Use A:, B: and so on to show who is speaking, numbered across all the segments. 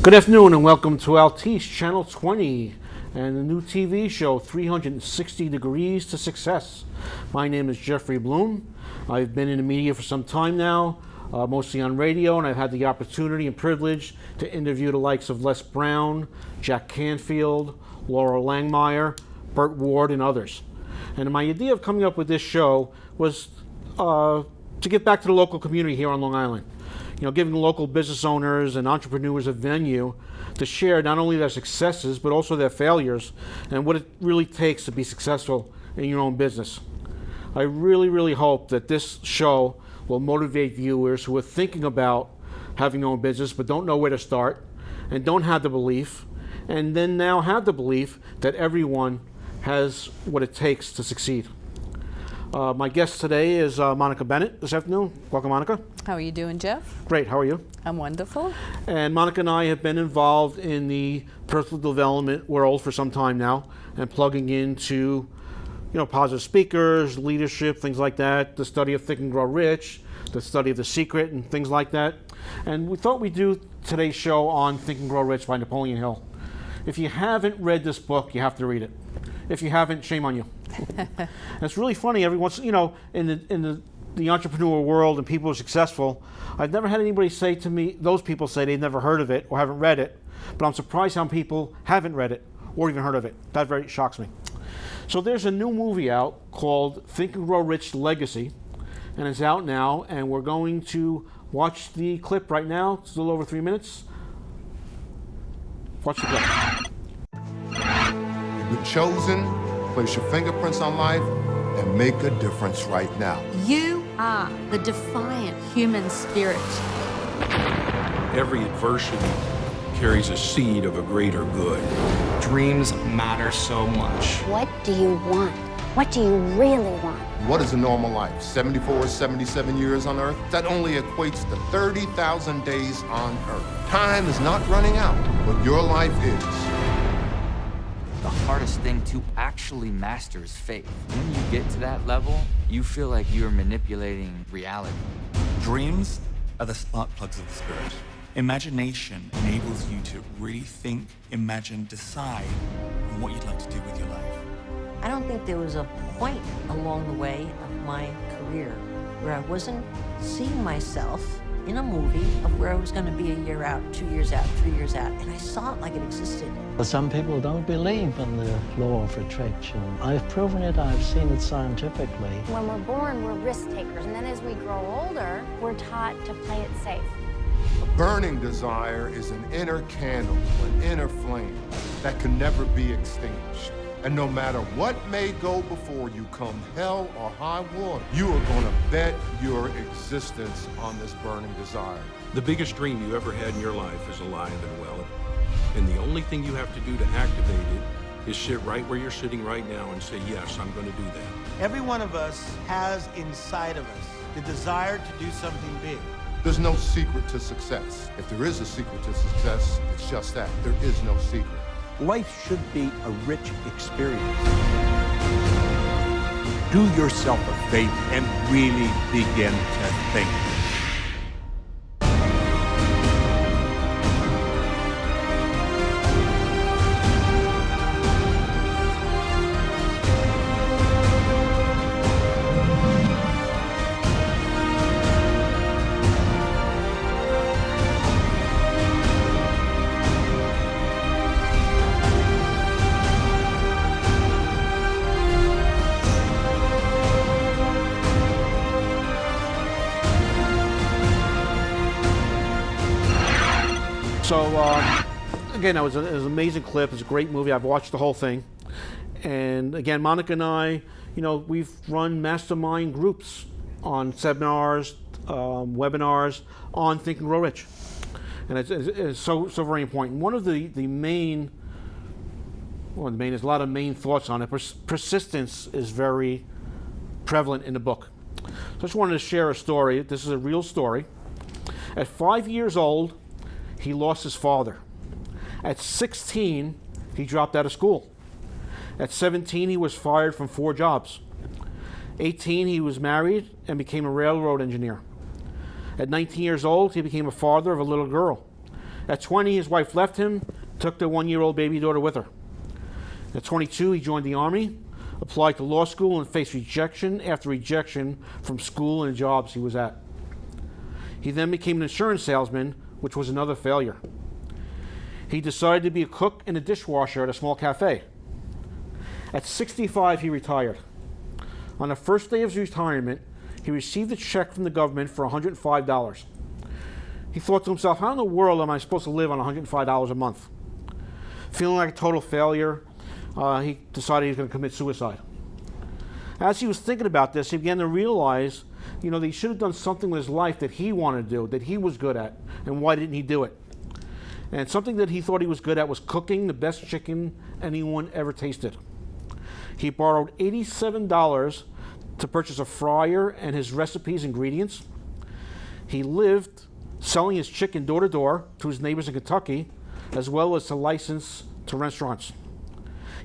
A: Good afternoon and welcome to Altice Channel 20 and the new TV show 360 Degrees to Success. My name is Jeffrey Bloom. I've been in the media for some time now, mostly on radio, and I've had the opportunity and privilege to interview the likes of Les Brown, Jack Canfield, Laura Langmeyer, Burt Ward, and others. And my idea of coming up with this show was to get back to the local community here on Long Island. Giving local business owners and entrepreneurs a venue to share not only their successes, but also their failures and what it really takes to be successful in your own business. I really hope that this show will motivate viewers who are thinking about having their own business but don't know where to start and don't have the belief, and then now have the belief that everyone has what it takes to succeed. My guest today is Monica Bennett this afternoon. Welcome, Monica.
B: How are you doing, Jeff?
A: Great. How are you?
B: I'm wonderful.
A: And Monica and I have been involved in the personal development world for some time now, and plugging into, positive speakers, leadership, things like that, the study of Think and Grow Rich, the study of The Secret, and things like that. And we thought we'd do today's show on Think and Grow Rich by Napoleon Hill. If you haven't read this book, you have to read it. If you haven't, shame on you. And it's really funny. Every once, in the entrepreneur world and people who are successful, I've never had anybody say to me, those people say they've never heard of it or haven't read it, but I'm surprised how people haven't read it or even heard of it. That very shocks me. So there's a new movie out called Think and Grow Rich Legacy, and it's out now, and we're going to watch the clip right now. It's a little over 3 minutes. Watch the clip.
C: You've been chosen. Place your fingerprints on life and make a difference right now.
D: You are the defiant human spirit.
E: Every adversity carries a seed of a greater good.
F: Dreams matter so much.
G: What do you want? What do you really want?
C: What is a normal life? 74, 77 years on Earth? That only equates to 30,000 days on Earth. Time is not running out, but your life is.
H: The hardest thing to actually master is faith. When you get to that level, you feel like you're manipulating reality.
F: Dreams are the spark plugs of the spirit. Imagination enables you to really think, imagine, decide on what you'd like to do with your life.
I: I don't think there was a point along the way of my career where I wasn't seeing myself in a movie of where I was going to be a year out, 2 years out, 3 years out, and I saw it like it existed.
J: But some people don't believe in the law of attraction. I've proven it, I've seen it scientifically.
G: When we're born, we're risk takers, and then as we grow older, we're taught to play it safe.
C: A burning desire is an inner candle, an inner flame that can never be extinguished. And no matter what may go before you, come hell or high water, you are going to bet your existence on this burning desire.
E: The biggest dream you ever had in your life is alive and well. And the only thing you have to do to activate it is sit right where you're sitting right now and say, yes, I'm going to do that.
K: Every one of us has inside of us the desire to do something big.
C: There's no secret to success. If there is a secret to success, it's just that. There is no secret.
L: Life should be a rich experience. Do yourself a favor and really begin to think.
A: So, again, it was an amazing clip. It's a great movie. I've watched the whole thing. And again, Monica and I, we've run mastermind groups on seminars, webinars on Think and Grow Rich. And it's so very important. One of there's a lot of main thoughts on it. Persistence is very prevalent in the book. So I just wanted to share a story. This is a real story. At 5 years old, he lost his father. At 16, he dropped out of school. At 17, he was fired from 4 jobs. 18, he was married and became a railroad engineer. At 19 years old, he became a father of a little girl. At 20, his wife left him, took their 1-year-old baby daughter with her. At 22, he joined the Army, applied to law school, and faced rejection after rejection from school and jobs he was at. He then became an insurance salesman, which was another failure. He decided to be a cook and a dishwasher at a small cafe. At 65, he retired. On the first day of his retirement, he received a check from the government for $105. He thought to himself, how in the world am I supposed to live on $105 a month? Feeling like a total failure, he decided he was going to commit suicide. As he was thinking about this, he began to realize, that he should have done something with his life that he wanted to do, that he was good at, and why didn't he do it? And something that he thought he was good at was cooking the best chicken anyone ever tasted. He borrowed $87 to purchase a fryer and his recipes ingredients. He lived selling his chicken door to door to his neighbors in Kentucky, as well as to license to restaurants.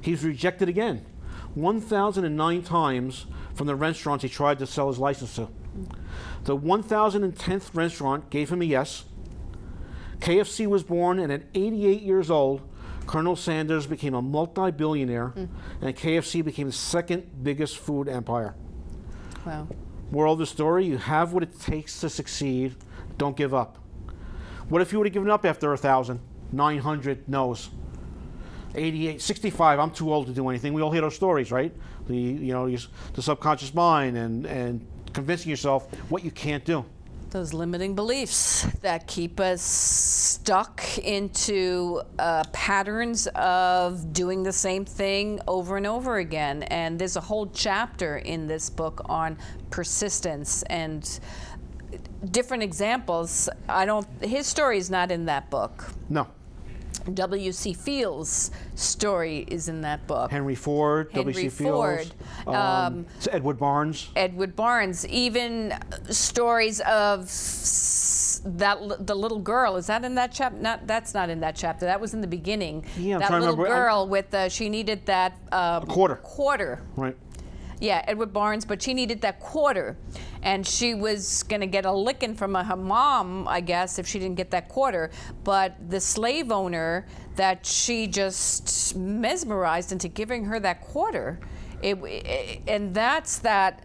A: He was rejected again, 1,009 times from the restaurants he tried to sell his license to. The 1,010th restaurant gave him a yes. KFC was born, and at 88 years old, Colonel Sanders became a multi-billionaire, and KFC became the second biggest food empire.
B: Wow.
A: Moral of the story, you have what it takes to succeed. Don't give up. What if you would have given up after 1,000, 900 no's? 88, 65, I'm too old to do anything. We all hear those stories, right? The subconscious mind and convincing yourself what you can't do.
B: Those limiting beliefs that keep us stuck into patterns of doing the same thing over and over again. And there's a whole chapter in this book on persistence and different examples. His story is not in that book.
A: No.
B: W.C. Fields' story is in that book.
A: Henry Ford, W.C. Fields, Edward Barnes.
B: Edward Barnes. Even stories of the little girl. Is that in that chapter? That's not in that chapter. That was in the beginning.
A: Yeah, I'm
B: that
A: trying to
B: little
A: remember.
B: girl with she needed that
A: A quarter.
B: Quarter.
A: Right.
B: Yeah, Edward Barnes, but she needed that quarter. And she was going to get a licking from her mom, I guess, if she didn't get that quarter. But the slave owner that she just mesmerized into giving her that quarter, and that's that.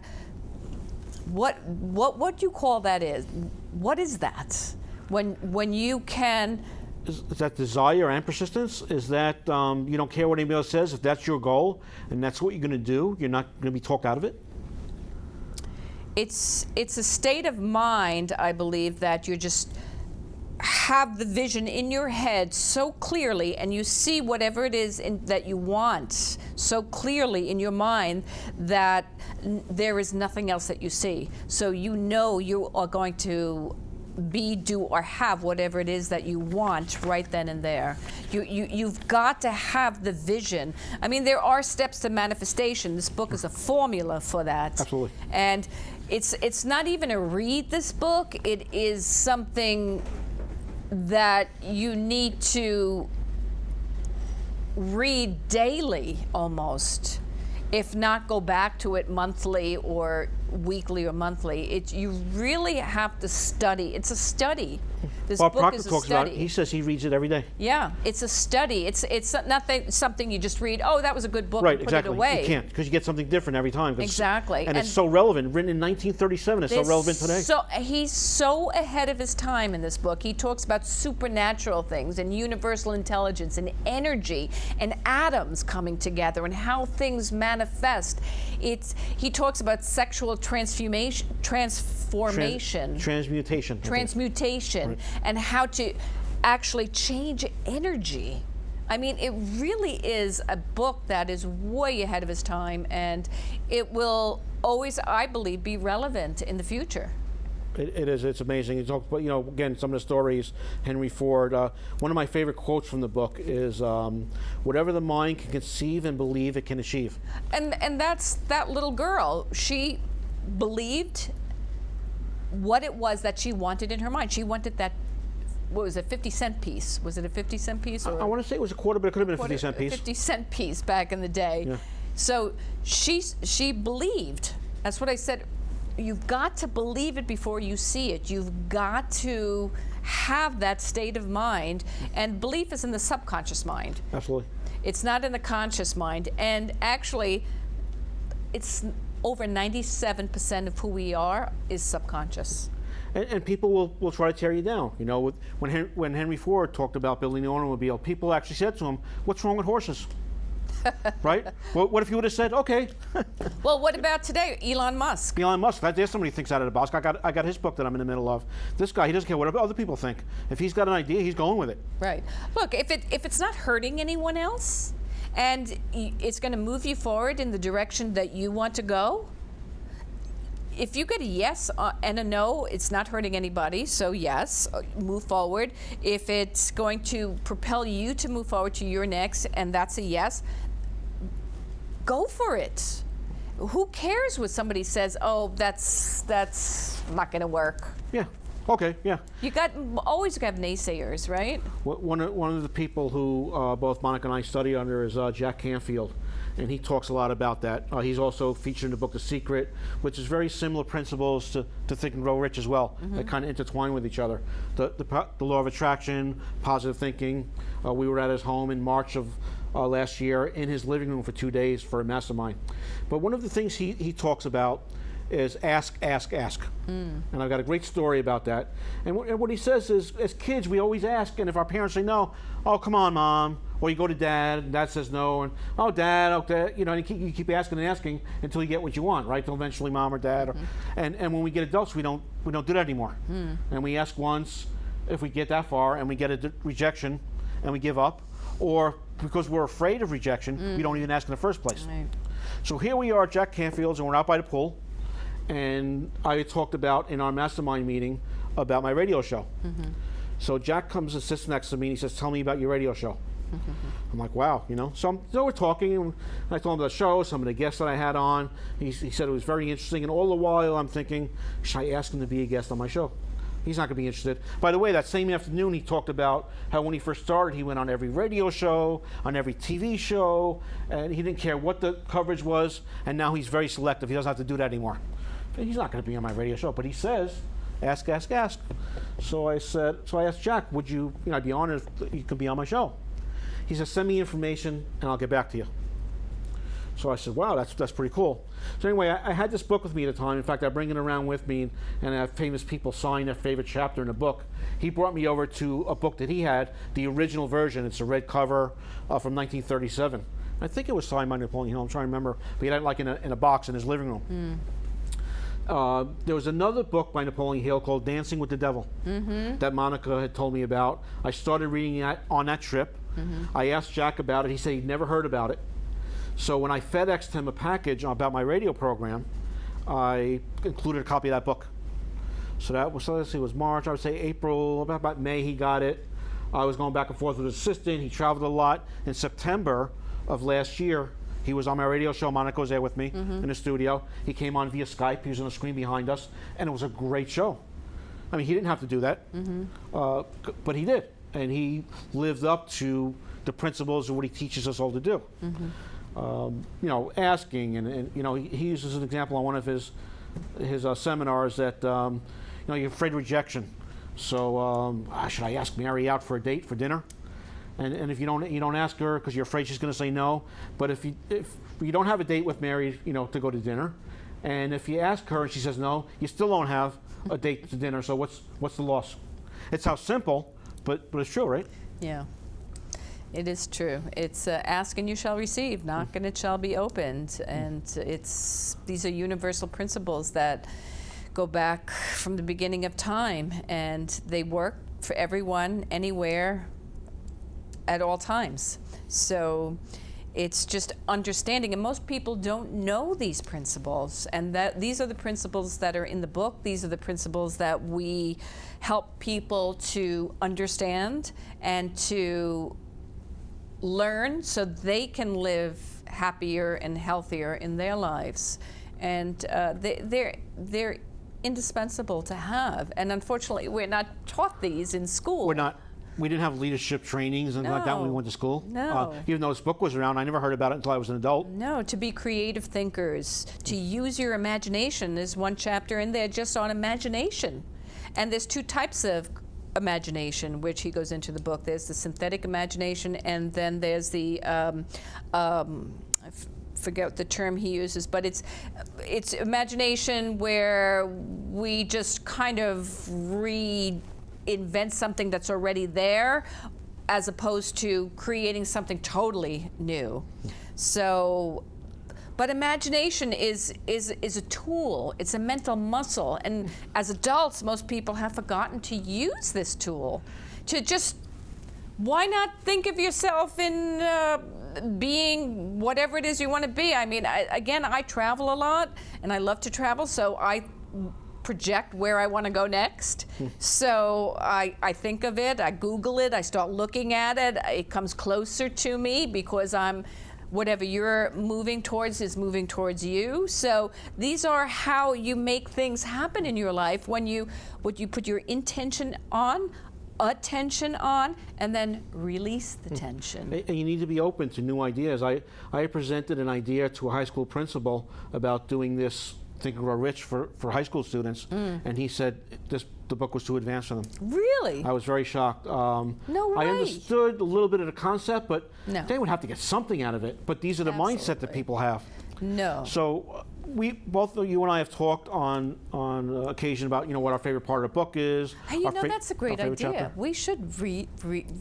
B: What do you call that is? What is that? When you can.
A: Is that desire and persistence? Is that you don't care what anybody else says? If that's your goal and that's what you're going to do, you're not going to be talked out of it?
B: It's a state of mind, I believe, that you just have the vision in your head so clearly, and you see whatever it is that you want so clearly in your mind that there is nothing else that you see. So you are going to do, or have whatever it is that you want right then and there. You've got to have the vision. I mean, there are steps to manifestation. This book is a formula for that.
A: Absolutely.
B: And it's not even a read, this book. It is something that you need to read daily almost, if not go back to it monthly or weekly or monthly. You really have to study. It's a study. This
A: Bob
B: book
A: Proctor
B: is a
A: talks
B: study.
A: about it. He says he reads it every day.
B: Yeah, it's a study. It's nothing something you just read. Oh, that was a good book.
A: Right,
B: and put
A: exactly.
B: it away.
A: You can't, because you get something different every time.
B: Exactly.
A: And it's so relevant. Written in 1937, it's so relevant today.
B: So he's so ahead of his time in this book. He talks about supernatural things and universal intelligence and energy and atoms coming together and how things manifest. He talks about sexual transmutation,
A: Right.
B: And how to actually change energy. I mean, it really is a book that is way ahead of its time, and it will always, I believe, be relevant in the future.
A: It is. It's amazing. You talk about, again, some of the stories. Henry Ford. One of my favorite quotes from the book is, "Whatever the mind can conceive and believe, it can achieve."
B: And that's that little girl. She believed what it was that she wanted in her mind. She wanted that. What was it? 50-cent piece? Was it a 50-cent piece? Or
A: I want to say it was a quarter, but it could have been a 50-cent piece.
B: 50-cent piece back in the day.
A: Yeah.
B: So she believed. That's what I said. You've got to believe it before you see it. You've got to have that state of mind. And belief is in the subconscious mind.
A: Absolutely.
B: It's not in the conscious mind. And actually, it's over 97% of who we are is subconscious.
A: And people will try to tear you down. You know, when Henry Ford talked about building the automobile, people actually said to him, "What's wrong with horses?" Right? Well, what if you would have said, "Okay"?
B: Well, what about today, Elon Musk?
A: Elon Musk. There's somebody who thinks out of the box. I got his book that I'm in the middle of. This guy, he doesn't care what other people think. If he's got an idea, he's going with it.
B: Right. Look, if it's not hurting anyone else, and it's going to move you forward in the direction that you want to go. If you get a yes and a no, it's not hurting anybody, so yes, move forward. If it's going to propel you to move forward to your next, and that's a yes, go for it. Who cares what somebody says, oh, that's not going to work?
A: Yeah. Okay, yeah.
B: You always have naysayers, right?
A: One of the people who both Monica and I study under is Jack Canfield, and he talks a lot about that. He's also featured in the book The Secret, which is very similar principles to Think and Grow Rich as well. They kind of intertwine with each other. The law of attraction, positive thinking. We were at his home in March of last year in his living room for 2 days for a mastermind. But one of the things he talks about is ask, ask, ask. And I've got a great story about that. And what he says is, as kids, we always ask, and if our parents say no, oh, come on, Mom. Or you go to Dad, and Dad says no, and oh, Dad, okay, you know, and you keep asking and asking until you get what you want, right? Till eventually Mom or Dad. And when we get adults, we don't do that anymore. And we ask once, if we get that far, and we get a rejection, and we give up, or because we're afraid of rejection, we don't even ask in the first place.
B: Right.
A: So here we are at Jack Canfield's, and we're out by the pool. And I talked about in our mastermind meeting about my radio show. So Jack comes and sits next to me and he says, tell me about your radio show. I'm like, wow, you know. So we're talking, and I told him about the show, some of the guests that I had on. He said it was very interesting, and all the while I'm thinking, should I ask him to be a guest on my show? He's not going to be interested. By the way, that same afternoon he talked about how when he first started, he went on every radio show, on every TV show, and he didn't care what the coverage was, and now he's very selective. He doesn't have to do that anymore. He's not going to be on my radio show, but he says, ask, ask, ask. So I asked Jack, would you I'd be honored if you could be on my show. He said, send me information and I'll get back to you. So I said, wow, that's pretty cool. So anyway, I had this book with me at the time. In fact, I bring it around with me, and I have famous people sign their favorite chapter in the book. He brought me over to a book that he had, the original version. It's a red cover from 1937. I think it was signed by Napoleon Hill. I'm trying to remember. But he had it like in a box in his living room. There was another book by Napoleon Hill called Dancing with the Devil that Monica had told me about. I started reading that on that trip. I asked Jack about it. He said he'd never heard about it. So when I FedExed him a package about my radio program, I included a copy of that book. So that was, let's see, it was March, I would say April, about May he got it. I was going back and forth with his assistant. He traveled a lot. In September of last year, he was on my radio show. Monica was there with me in the studio. He came on via Skype. He was on the screen behind us, and it was a great show. I mean, he didn't have to do that, but he did. And he lived up to the principles of what he teaches us all to do. Asking, and he uses an example on one of his seminars that you're afraid of rejection. So should I ask Mary out for a date for dinner? And if you don't ask her because you're afraid she's going to say no. But if you don't have a date with Mary, to go to dinner, and if you ask her and she says no, you still don't have a date to dinner. So what's the loss? It sounds simple, but it's true, right?
B: Yeah. It is true. It's ask and you shall receive, knock and it shall be opened. And these are universal principles that go back from the beginning of time, and they work for everyone, anywhere, at all times. So it's just understanding, and most people don't know these principles, and that these are the principles that are in the book. These are the principles that we help people to understand and to learn so they can live happier and healthier in their lives. And they're indispensable to have. And unfortunately, we're not taught these in school.
A: We're not. We didn't have leadership trainings and like that when we went to school.
B: No.
A: Even though this book was around, I never heard about it until I was an adult.
B: No, to be creative thinkers, to use your imagination. There's one chapter in there just on imagination. And there's two types of imagination, which he goes into the book. There's the synthetic imagination, and then there's the forget the term he uses, but it's imagination where we just kind of reinvent something that's already there, as opposed to creating something totally new. So, but imagination is a tool. It's a mental muscle, and as adults, most people have forgotten to use this tool. To just, why not think of yourself in being whatever it is you want to be? I mean, I travel a lot, and I love to travel, so I project where I want to go next. So I think of it, I Google it, I start looking at it. It comes closer to me because whatever you're moving towards is moving towards you. So these are how you make things happen in your life when you put your attention on, and then release the tension.
A: And you need to be open to new ideas. I presented an idea to a high school principal about doing this Think and Grow Rich for high school students, and he said the book was too advanced for them.
B: Really?
A: I was very shocked.
B: No way.
A: I understood a little bit of the concept, but
B: no.
A: They would have to get something out of it. But these are the mindset that people have.
B: No.
A: So both you and I have talked on occasion about what our favorite part of the book is.
B: Hey, that's a great idea.
A: Chapter.
B: We should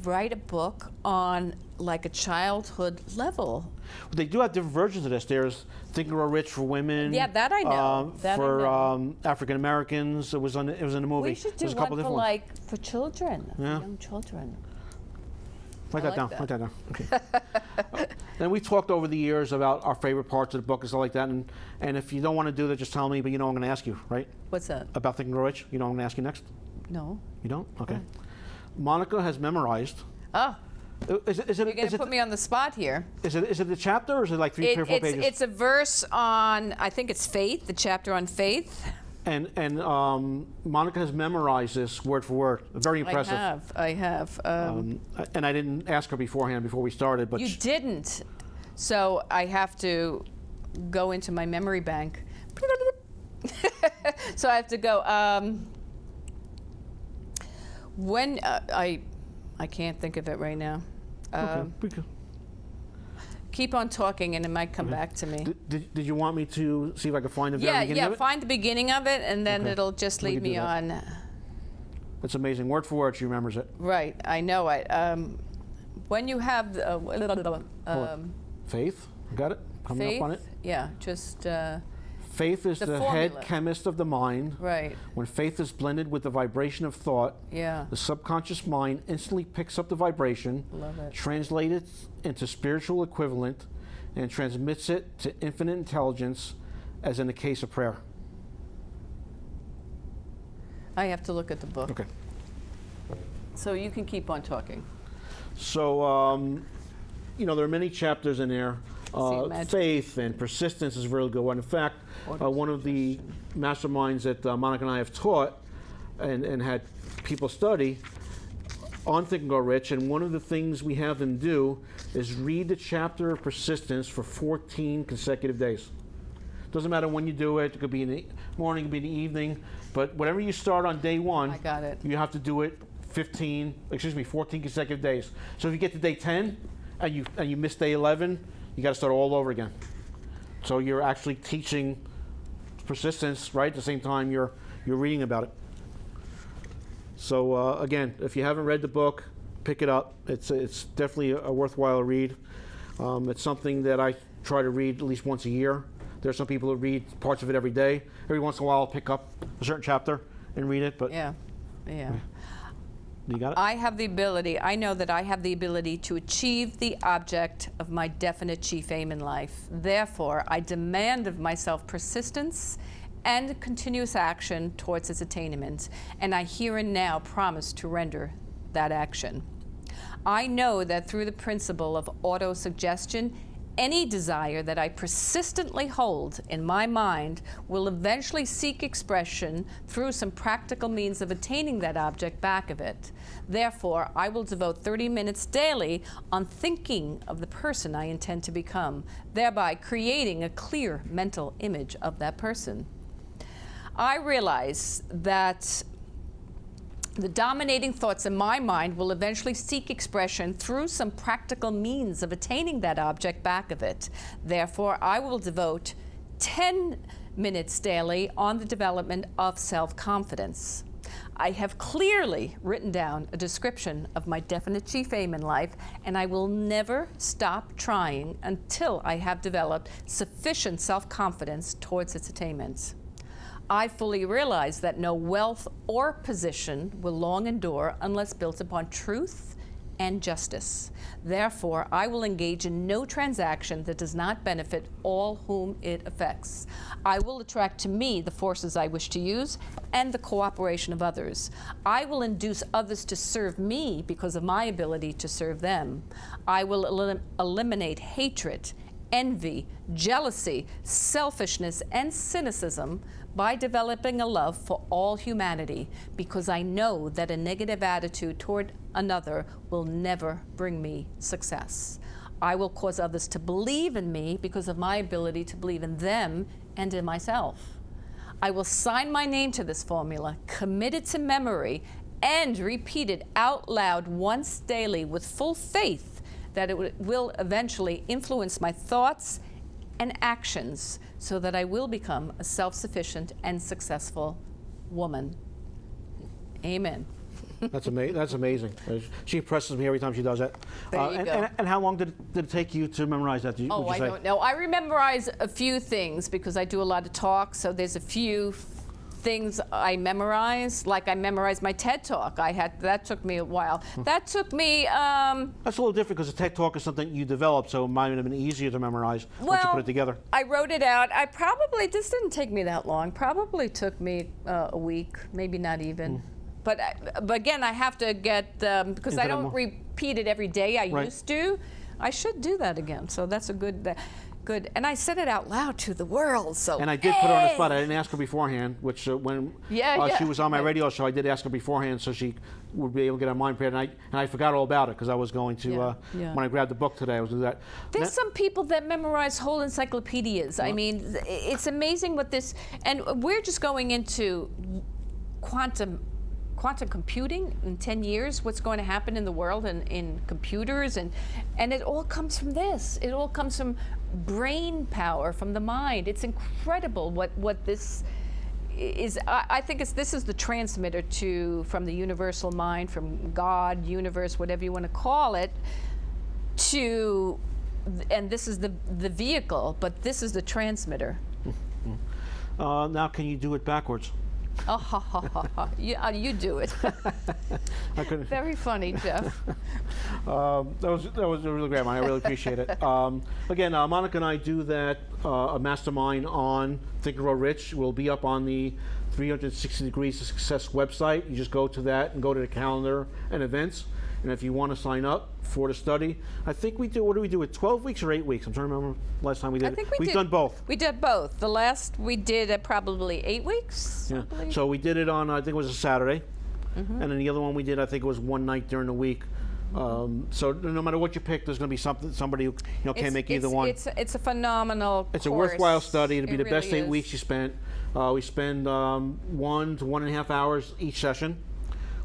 B: write a book on like a childhood level.
A: They do have different versions of this. There's Think and Grow Rich for women.
B: Yeah, that I know.
A: For African Americans, it was in the movie.
B: We should do
A: There's a
B: one
A: couple
B: for
A: different
B: for children,
A: Yeah.
B: young children.
A: Write that down. Write that down. Okay. And we talked over the years about our favorite parts of the book and stuff like that. And if you don't want to do that, just tell me. But I'm going to ask you, right?
B: What's that?
A: About Think and Grow Rich. I'm going to ask you next.
B: No.
A: You don't? Okay. Monica has memorized.
B: Oh.
A: Is it?
B: You're going to put me on the spot here.
A: Is it the chapter, or is it like three or four pages?
B: It's a verse on, I think it's faith, the chapter on faith.
A: And Monica has memorized this word for word. Very impressive.
B: I have.
A: And I didn't ask her beforehand before we started, but
B: you didn't. So I have to go into my memory bank. So I have to go. When I can't think of it right now.
A: Okay.
B: Keep on talking, and it might come back to me.
A: Did you want me to see if I could find the very beginning of it?
B: Find the beginning of it, and then it'll just lead me on.
A: That's amazing. Word for word, she remembers it.
B: Right, I know it. When you have
A: faith, got it? Coming
B: faith,
A: up on it?
B: Yeah, just.
A: Faith is the head chemist of the mind.
B: Right.
A: When faith is blended with the vibration of thought,
B: yeah.
A: The subconscious mind instantly picks up the vibration,
B: Love it.
A: translates it into spiritual equivalent, and transmits it to infinite intelligence, as in the case of prayer.
B: I have to look at the book.
A: Okay.
B: So you can keep on talking.
A: So, there are many chapters in there. Faith and persistence is a really good one. In fact, one of the masterminds that Monica and I have taught and had people study on Think and Grow Rich, and one of the things we have them do is read the chapter of persistence for 14 consecutive days. Doesn't matter when you do it. It could be in the morning, it could be in the evening, but whatever you start on day one,
B: I got it.
A: You have to do it 14 consecutive days. So if you get to day 10 and you miss day 11, you got to start all over again. So you're actually teaching persistence, right? At the same time you're reading about it. So again, if you haven't read the book, pick it up. It's definitely a worthwhile read. It's something that I try to read at least once a year. There are some people who read parts of it every day. Every once in a while, I'll pick up a certain chapter and read it. But
B: yeah.
A: You got it?
B: I know that I have the ability to achieve the object of my definite chief aim in life. Therefore, I demand of myself persistence and continuous action towards its attainment, and I here and now promise to render that action. I know that through the principle of autosuggestion, any desire that I persistently hold in my mind will eventually seek expression through some practical means of attaining that object back of it. Therefore, I will devote 30 minutes daily on thinking of the person I intend to become, thereby creating a clear mental image of that person. I realize that The dominating thoughts in my mind will eventually seek expression through some practical means of attaining that object back of it. Therefore, I will devote 10 minutes daily on the development of self-confidence. I have clearly written down a description of my definite chief aim in life, and I will never stop trying until I have developed sufficient self-confidence towards its attainment. I fully realize that no wealth or position will long endure unless built upon truth and justice. Therefore, I will engage in no transaction that does not benefit all whom it affects. I will attract to me the forces I wish to use and the cooperation of others. I will induce others to serve me because of my ability to serve them. I will eliminate hatred, envy, jealousy, selfishness, and cynicism by developing a love for all humanity, because I know that a negative attitude toward another will never bring me success. I will cause others to believe in me because of my ability to believe in them and in myself. I will sign my name to this formula, commit it to memory, and repeat it out loud once daily with full faith that it will eventually influence my thoughts and actions so that I will become a self-sufficient and successful woman. Amen.
A: That's amazing. She impresses me every time she does that.
B: There you go.
A: And how long did it take you to memorize that?
B: I don't know. I memorize a few things because I do a lot of talks, so there's a few things I memorize. Like I memorized my TED Talk. That took me a while. That took me...
A: That's a little different because a TED Talk is something you develop, so it might have been easier to memorize once you put it together.
B: I wrote it out. This didn't take me that long. Probably took me a week, maybe not even. But again, I have to get, because I don't repeat it every day I used to. I should do that again. So that's a good. And I said it out loud to the world. So.
A: And I did put her on the spot. I didn't ask her beforehand, which when she was on my radio show, I did ask her beforehand so she would be able to get her mind prepared. And I forgot all about it because I was going to, when I grabbed the book today, I was doing that.
B: There's some people that memorize whole encyclopedias. I mean, it's amazing what this, and we're just going into quantum computing in 10 years, what's going to happen in the world and in computers, and it all comes from this. It all comes from brain power, from the mind. It's incredible what this is. I think this is the transmitter from the universal mind, from God, universe, whatever you want to call it, and this is the vehicle, but this is the transmitter.
A: Now can you do it backwards?
B: Oh, ha, ha, ha, ha. You do it.
A: I couldn't.
B: Very funny, Jeff.
A: That was really great, man. I really appreciate it. Again, Monica and I do that a mastermind on Think and Grow Rich. Will be up on the 360 Degrees to Success website. You just go to that and go to the calendar and events. And if you want to sign up for the study, I think we do. What do we do? It 12 weeks or 8 weeks? I'm trying to remember last time we did.
B: I think
A: We've done both.
B: We did both. The last we did probably 8 weeks.
A: Yeah. So we did it on, I think it was a Saturday, and then the other one we did, I think it was one night during the week. So no matter what you pick, there's going to be somebody who can't make either one.
B: It's a phenomenal.
A: It's a worthwhile study. It'll be the best
B: really
A: 8 weeks you spent. We spend 1 to 1.5 hours each session,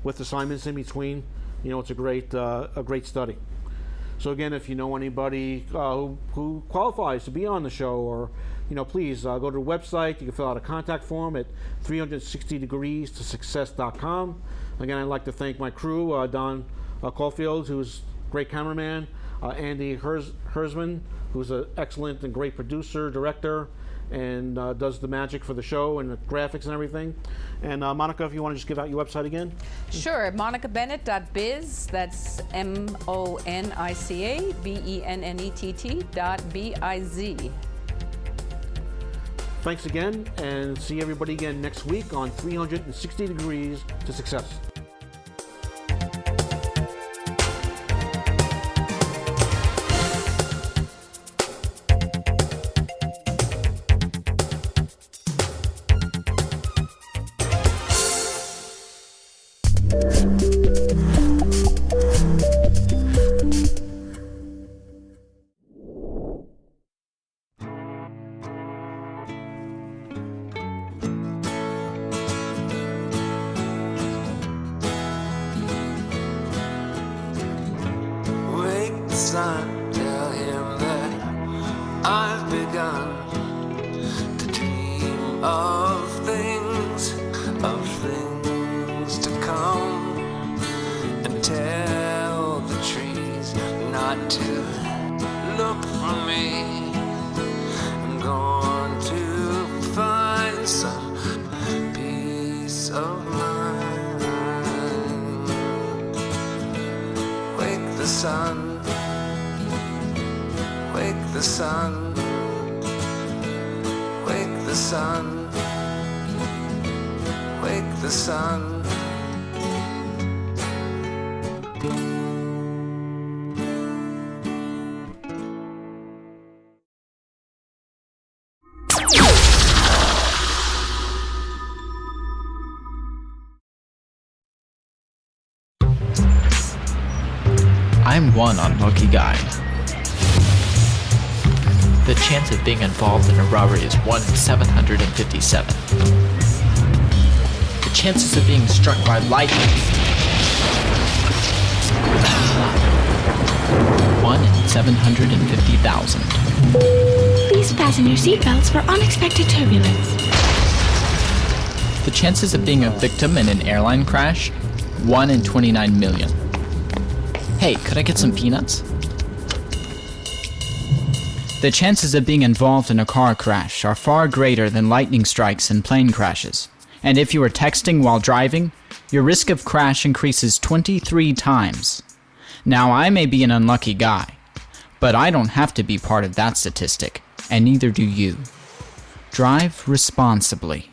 A: with assignments in between. It's a great study. So again, if you know anybody who qualifies to be on the show, or please go to the website. You can fill out a contact form at 360degrees-to-success.com. Again, I'd like to thank my crew, Don Caulfield, who's a great cameraman, Andy Hersman, who's an excellent and great producer, director, and does the magic for the show and the graphics and everything. And Monica, if you want to just give out your website again.
B: Sure, monicabennett.biz. That's MONICABENNETT.BIZ.
A: Thanks again, and see everybody again next week on 360 Degrees to Success.
M: sun. Tell him that I've begun to dream of things to come, and tell the trees not to look for me. I'm going to find some peace of mind. Wake the sun, wake the sun, wake the sun, wake the sun.
N: I'm one unlucky guy. The chance of being involved in a robbery is 1 in 757. The chances of being struck by lightning 1 in 750,000.
O: Please fasten your seatbelts for unexpected turbulence.
N: The chances of being a victim in an airline crash 1 in 29 million. Hey, could I get some peanuts? The chances of being involved in a car crash are far greater than lightning strikes and plane crashes. And if you are texting while driving, your risk of crash increases 23 times. Now, I may be an unlucky guy, but I don't have to be part of that statistic, and neither do you. Drive responsibly.